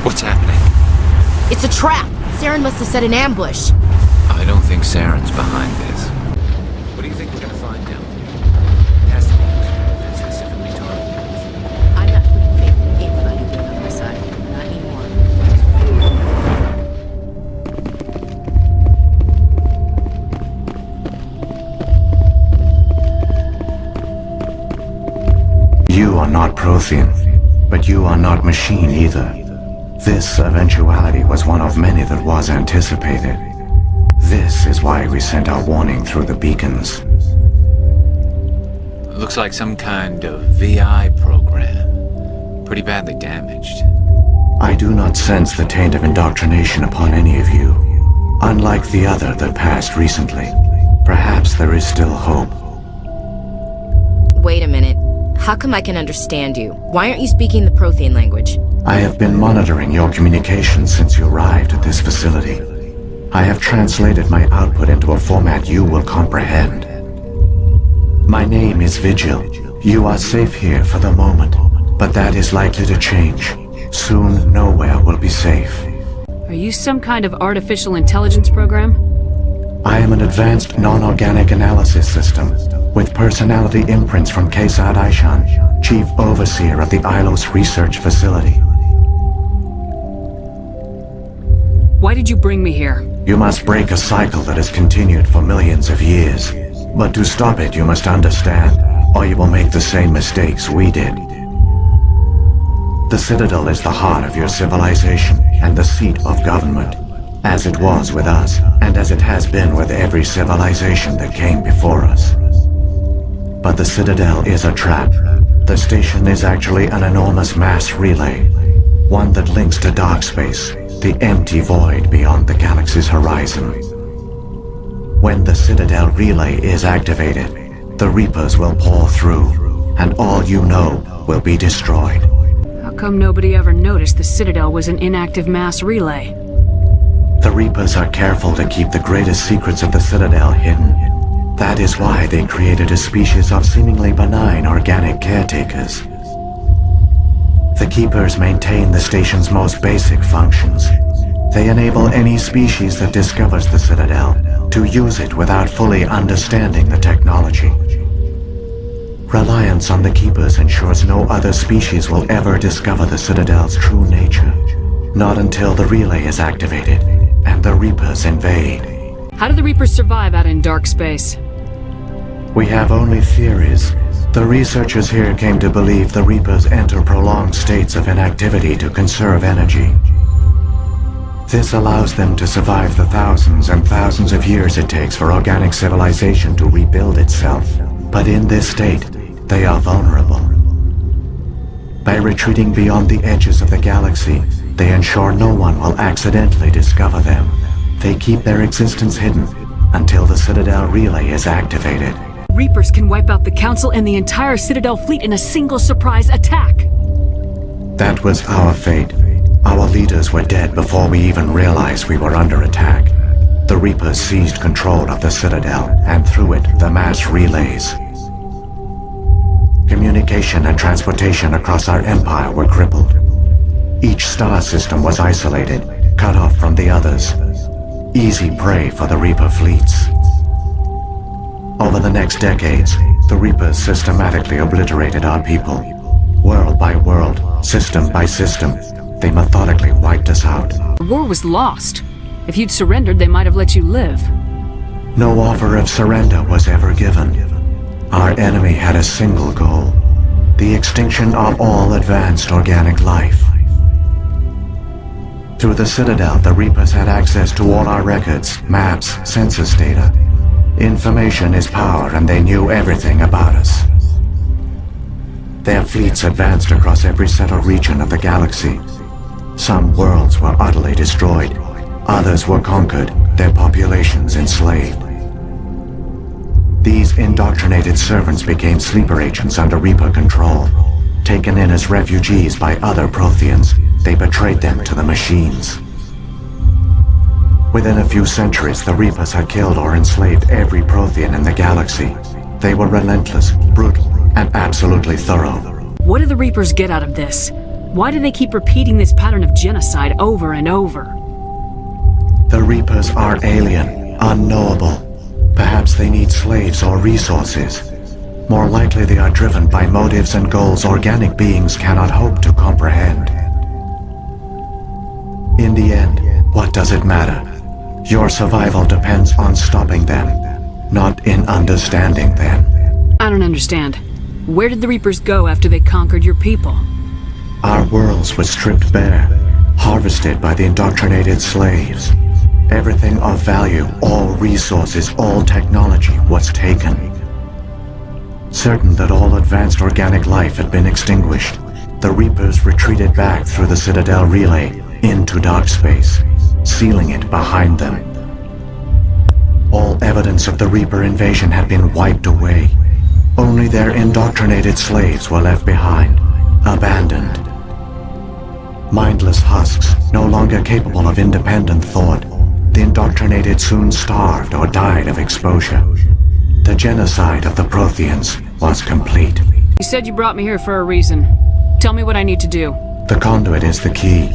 What's happening? It's a trap! Saren must have set an ambush. I don't think Saren's behind this. What do you think we're gonna find down there? It has to be useful and specifically targeted. I'm not putting faith in anybody being on our side. Not anymore. You are not Prothean, but you are not machine either. This eventuality was one of many that was anticipated. This is why we sent our warning through the beacons. Looks like some kind of VI program. Pretty badly damaged. I do not sense the taint of indoctrination upon any of you. Unlike the other that passed recently, perhaps there is still hope. Wait a minute. How come I can understand you? Why aren't you speaking the Prothean language? I have been monitoring your communications since you arrived at this facility. I have translated my output into a format you will comprehend. My name is Vigil. You are safe here for the moment, but that is likely to change. Soon, nowhere will be safe. Are you some kind of artificial intelligence program? I am an advanced non-organic analysis system with personality imprints from Kesad Aishan, Chief Overseer of the Ilos Research Facility. Why did you bring me here? You must break a cycle that has continued for millions of years. But to stop it, you must understand, or you will make the same mistakes we did. The Citadel is the heart of your civilization and the seat of government, as it was with us, and as it has been with every civilization that came before us. But the Citadel is a trap. The station is actually an enormous mass relay, one that links to dark space, the empty void beyond the galaxy's horizon. When the Citadel relay is activated, the Reapers will pour through, and all you know will be destroyed. How come nobody ever noticed the Citadel was an inactive mass relay? The Reapers are careful to keep the greatest secrets of the Citadel hidden. That is why they created a species of seemingly benign organic caretakers. The Keepers maintain the station's most basic functions. They enable any species that discovers the Citadel to use it without fully understanding the technology. Reliance on the Keepers ensures no other species will ever discover the Citadel's true nature. Not until the relay is activated and the Reapers invade. How do the Reapers survive out in dark space? We have only theories. The researchers here came to believe the Reapers enter prolonged states of inactivity to conserve energy. This allows them to survive the thousands and thousands of years it takes for organic civilization to rebuild itself. But in this state, they are vulnerable. By retreating beyond the edges of the galaxy, they ensure no one will accidentally discover them. They keep their existence hidden until the Citadel relay is activated. Reapers can wipe out the Council and the entire Citadel fleet in a single surprise attack. That was our fate. Our leaders were dead before we even realized we were under attack. The Reapers seized control of the Citadel, and through it, the mass relays. Communication and transportation across our empire were crippled. Each star system was isolated, cut off from the others. Easy prey for the Reaper fleets. Over the next decades, the Reapers systematically obliterated our people. World by world, system by system, they methodically wiped us out. The war was lost. If you'd surrendered, they might have let you live. No offer of surrender was ever given. Our enemy had a single goal: the extinction of all advanced organic life. Through the Citadel, the Reapers had access to all our records, maps, census data. Information is power, and they knew everything about us. Their fleets advanced across every settled region of the galaxy. Some worlds were utterly destroyed. Others were conquered, their populations enslaved. These indoctrinated servants became sleeper agents under Reaper control. Taken in as refugees by other Protheans, they betrayed them to the machines. Within a few centuries, the Reapers had killed or enslaved every Prothean in the galaxy. They were relentless, brutal, and absolutely thorough. What do the Reapers get out of this? Why do they keep repeating this pattern of genocide over and over? The Reapers are alien, unknowable. Perhaps they need slaves or resources. More likely they are driven by motives and goals organic beings cannot hope to comprehend. In the end, what does it matter? Your survival depends on stopping them, not in understanding them. I don't understand. Where did the Reapers go after they conquered your people? Our worlds were stripped bare, harvested by the indoctrinated slaves. Everything of value, all resources, all technology was taken. Certain that all advanced organic life had been extinguished, the Reapers retreated back through the Citadel relay into dark space, sealing it behind them. All evidence of the Reaper invasion had been wiped away. Only their indoctrinated slaves were left behind, abandoned. Mindless husks, no longer capable of independent thought, the indoctrinated soon starved or died of exposure. The genocide of the Protheans was complete. You said you brought me here for a reason. Tell me what I need to do. The conduit is the key.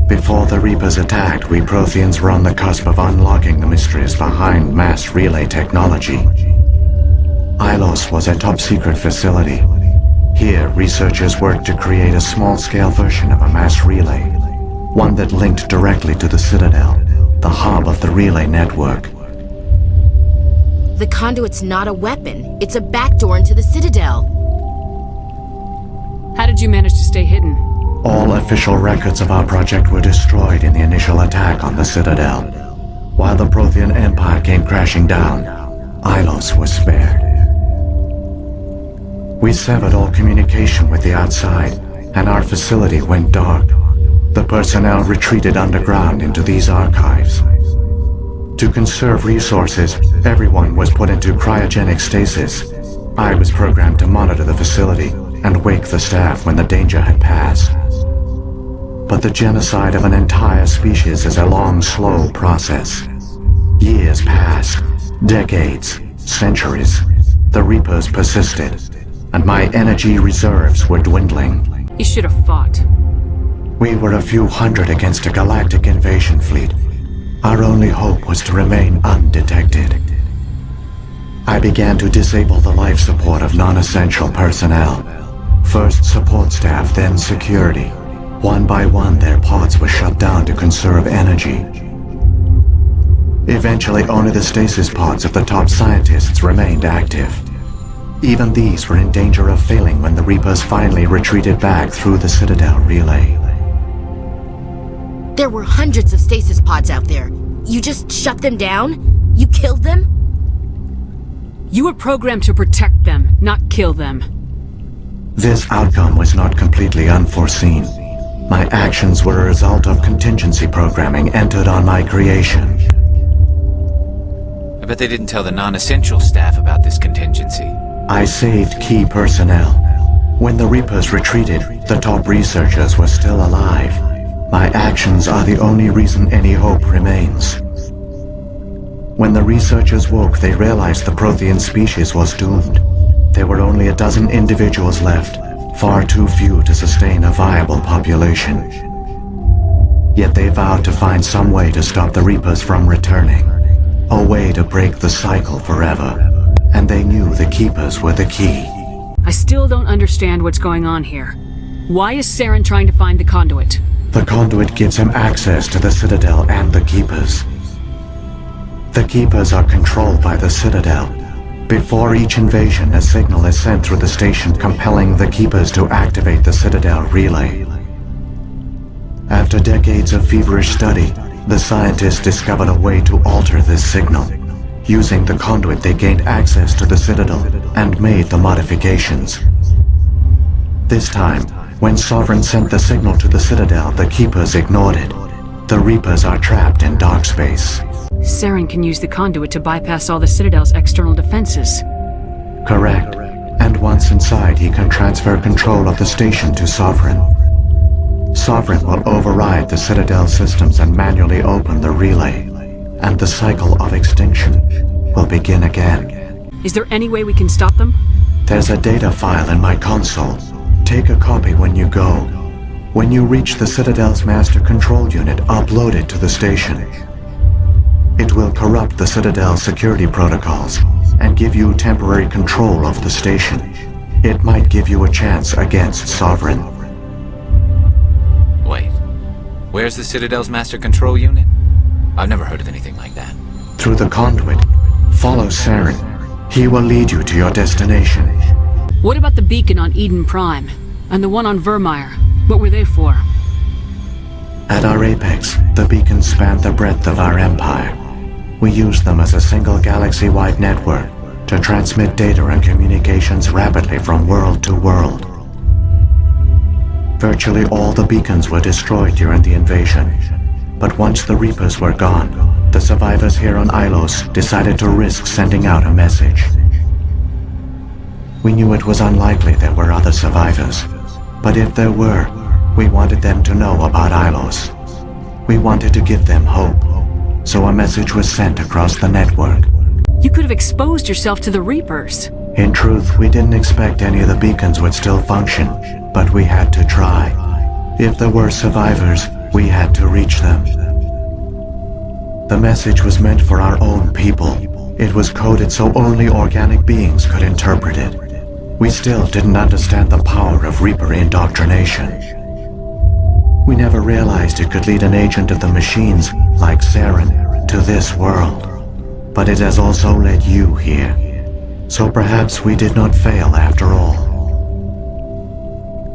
Before the Reapers attacked, we Protheans were on the cusp of unlocking the mysteries behind mass relay technology. Ilos was a top-secret facility. Here, researchers worked to create a small-scale version of a mass relay, one that linked directly to the Citadel, the hub of the relay network. The conduit's not a weapon. It's a backdoor into the Citadel. How did you manage to stay hidden? All official records of our project were destroyed in the initial attack on the Citadel. While the Prothean Empire came crashing down, Ilos was spared. We severed all communication with the outside, and our facility went dark. The personnel retreated underground into these archives. To conserve resources, everyone was put into cryogenic stasis. I was programmed to monitor the facility and wake the staff when the danger had passed. But the genocide of an entire species is a long, slow process. Years passed, decades, centuries. The Reapers persisted, and my energy reserves were dwindling. You should have fought. We were a few hundred against a galactic invasion fleet. Our only hope was to remain undetected. I began to disable the life support of non-essential personnel. First support staff, then security. One by one, their pods were shut down to conserve energy. Eventually, only the stasis pods of the top scientists remained active. Even these were in danger of failing when the Reapers finally retreated back through the Citadel relay. There were hundreds of stasis pods out there. You just shut them down? You killed them? You were programmed to protect them, not kill them. This outcome was not completely unforeseen. My actions were a result of contingency programming entered on my creation. I bet they didn't tell the non-essential staff about this contingency. I saved key personnel. When the Reapers retreated, the top researchers were still alive. My actions are the only reason any hope remains. When the researchers woke, they realized the Prothean species was doomed. There were only a dozen individuals left, far too few to sustain a viable population. Yet they vowed to find some way to stop the Reapers from returning. A way to break the cycle forever. And they knew the Keepers were the key. I still don't understand what's going on here. Why is Saren trying to find the conduit? The conduit gives him access to the Citadel and the Keepers. The Keepers are controlled by the Citadel. Before each invasion, a signal is sent through the station compelling the Keepers to activate the Citadel relay. After decades of feverish study, the scientists discovered a way to alter this signal. Using the conduit, they gained access to the Citadel and made the modifications. This time, when Sovereign sent the signal to the Citadel, the Keepers ignored it. The Reapers are trapped in dark space. Saren can use the conduit to bypass all the Citadel's external defenses. Correct. And once inside, he can transfer control of the station to Sovereign. Sovereign will override the Citadel systems and manually open the relay. And the cycle of extinction will begin again. Is there any way we can stop them? There's a data file in my console. Take a copy when you go. When you reach the Citadel's master control unit, upload it to the station. It will corrupt the Citadel's security protocols and give you temporary control of the station. It might give you a chance against Sovereign. Wait. Where's the Citadel's master control unit? I've never heard of anything like that. Through the conduit, follow Saren. He will lead you to your destination. What about the beacon on Eden Prime? And the one on Vermeer? What were they for? At our apex, the beacons spanned the breadth of our empire. We used them as a single galaxy-wide network to transmit data and communications rapidly from world to world. Virtually all the beacons were destroyed during the invasion. But once the Reapers were gone, the survivors here on Ilos decided to risk sending out a message. We knew it was unlikely there were other survivors, but if there were, we wanted them to know about Ilos. We wanted to give them hope, so a message was sent across the network. You could have exposed yourself to the Reapers. In truth, we didn't expect any of the beacons would still function, but we had to try. If there were survivors, we had to reach them. The message was meant for our own people. It was coded so only organic beings could interpret it. We still didn't understand the power of Reaper indoctrination. We never realized it could lead an agent of the machines, like Saren, to this world. But it has also led you here. So perhaps we did not fail after all.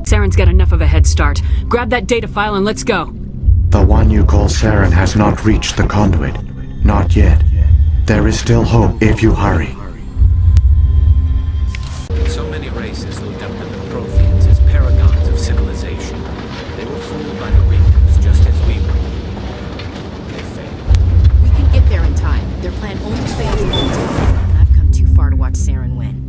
Saren's got enough of a head start. Grab that data file and let's go. The one you call Saren has not reached the conduit. Not yet. There is still hope if you hurry. So many races looked up to the Protheans as paragons of civilization. They were fooled by the Reapers just as we were. They failed. We can get there in time. Their plan only fails if we do. And I've come too far to watch Saren win.